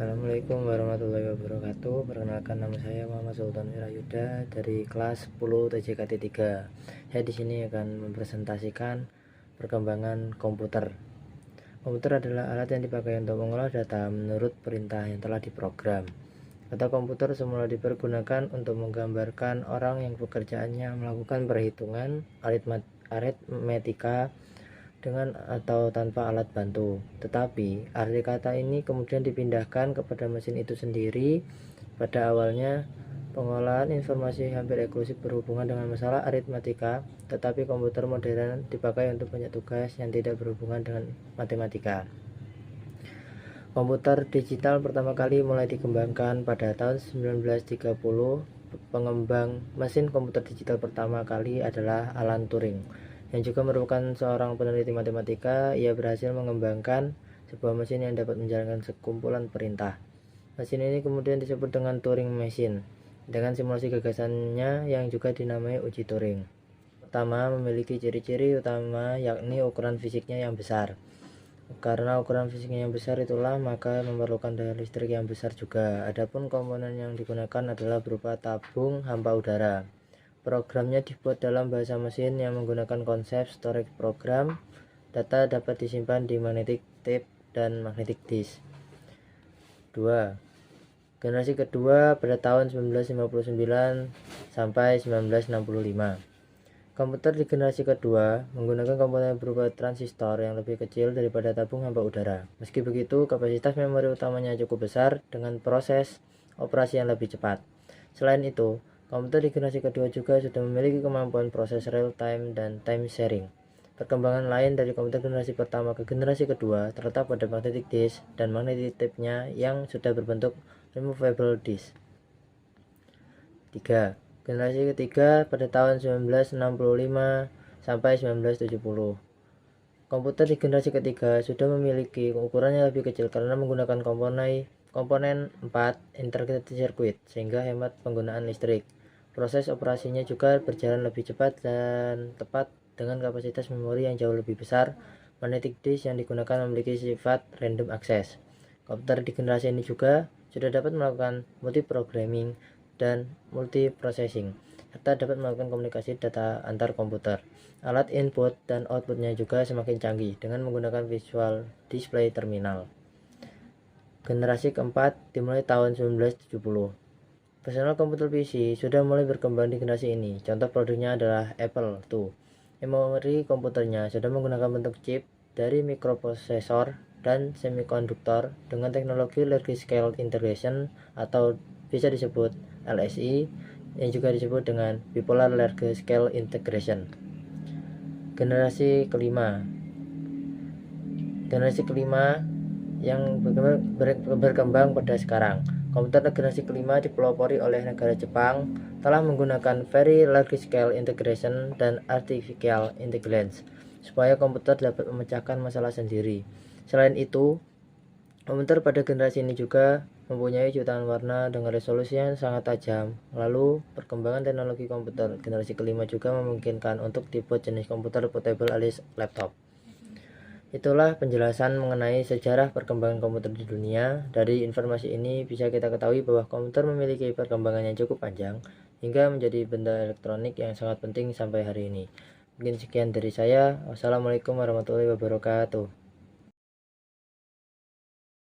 Assalamualaikum warahmatullahi wabarakatuh. Perkenalkan, nama saya Muhammad Sultan Wirayuda dari kelas 10 TJKT 3. Saya di sini akan mempresentasikan perkembangan komputer. Komputer adalah alat yang dipakai untuk mengolah data menurut perintah yang telah diprogram. Kata komputer semula dipergunakan untuk menggambarkan orang yang pekerjaannya melakukan perhitungan aritmetika dengan atau tanpa alat bantu. Tetapi arti kata ini kemudian dipindahkan kepada mesin itu sendiri. Pada awalnya pengolahan informasi hampir eksklusif berhubungan dengan masalah aritmetika, tetapi komputer modern dipakai untuk banyak tugas yang tidak berhubungan dengan matematika. Komputer digital pertama kali mulai dikembangkan pada tahun 1930. Pengembang mesin komputer digital pertama kali adalah Alan Turing, yang juga merupakan seorang peneliti matematika. Ia berhasil mengembangkan sebuah mesin yang dapat menjalankan sekumpulan perintah. Mesin ini kemudian disebut dengan Turing Machine, dengan simulasi gagasannya yang juga dinamai uji Turing. Pertama, memiliki ciri-ciri utama, yakni ukuran fisiknya yang besar. Karena ukuran fisiknya yang besar itulah maka memerlukan daya listrik yang besar juga. Adapun komponen yang digunakan adalah berupa tabung hampa udara. Programnya dibuat dalam bahasa mesin yang menggunakan konsep storage program. Data dapat disimpan di magnetic tape dan magnetic disk. 2. Generasi kedua pada tahun 1959 sampai 1965. Komputer di generasi kedua menggunakan komponen berupa transistor yang lebih kecil daripada tabung hampa udara. Meski begitu, kapasitas memori utamanya cukup besar dengan proses operasi yang lebih cepat. Selain itu, komputer di generasi kedua juga sudah memiliki kemampuan proses real time dan time sharing. Perkembangan lain dari komputer generasi pertama ke generasi kedua terletak pada magnetic disk dan magnetic tape-nya yang sudah berbentuk removable disk. 3. Generasi ketiga pada tahun 1965 sampai 1970. Komputer di generasi ketiga sudah memiliki ukuran yang lebih kecil karena menggunakan komponen 4 integrated circuit sehingga hemat penggunaan listrik. Proses operasinya juga berjalan lebih cepat dan tepat dengan kapasitas memori yang jauh lebih besar. Magnetic disk yang digunakan memiliki sifat random access. Komputer di generasi ini juga sudah dapat melakukan multiprogramming dan multiprocessing, serta dapat melakukan komunikasi data antar komputer. Alat input dan outputnya juga semakin canggih dengan menggunakan visual display terminal. Generasi keempat dimulai tahun 1970. Personal komputer PC sudah mulai berkembang di generasi ini. Contoh produknya adalah Apple II. Memori komputernya sudah menggunakan bentuk chip dari mikroprosesor dan semikonduktor dengan teknologi large scale integration atau bisa disebut LSI, yang juga disebut dengan bipolar large scale integration. Generasi kelima yang berkembang pada sekarang. Komputer generasi kelima dipelopori oleh negara Jepang, telah menggunakan very large scale integration dan artificial intelligence supaya komputer dapat memecahkan masalah sendiri. Selain itu, komputer pada generasi ini juga mempunyai jutaan warna dengan resolusi yang sangat tajam. Lalu, perkembangan teknologi komputer generasi kelima juga memungkinkan untuk dibuat jenis komputer portable alias laptop. Itulah penjelasan mengenai sejarah perkembangan komputer di dunia. Dari informasi ini bisa kita ketahui bahwa komputer memiliki perkembangan yang cukup panjang hingga menjadi benda elektronik yang sangat penting sampai hari ini. Mungkin sekian dari saya. Wassalamualaikum warahmatullahi wabarakatuh.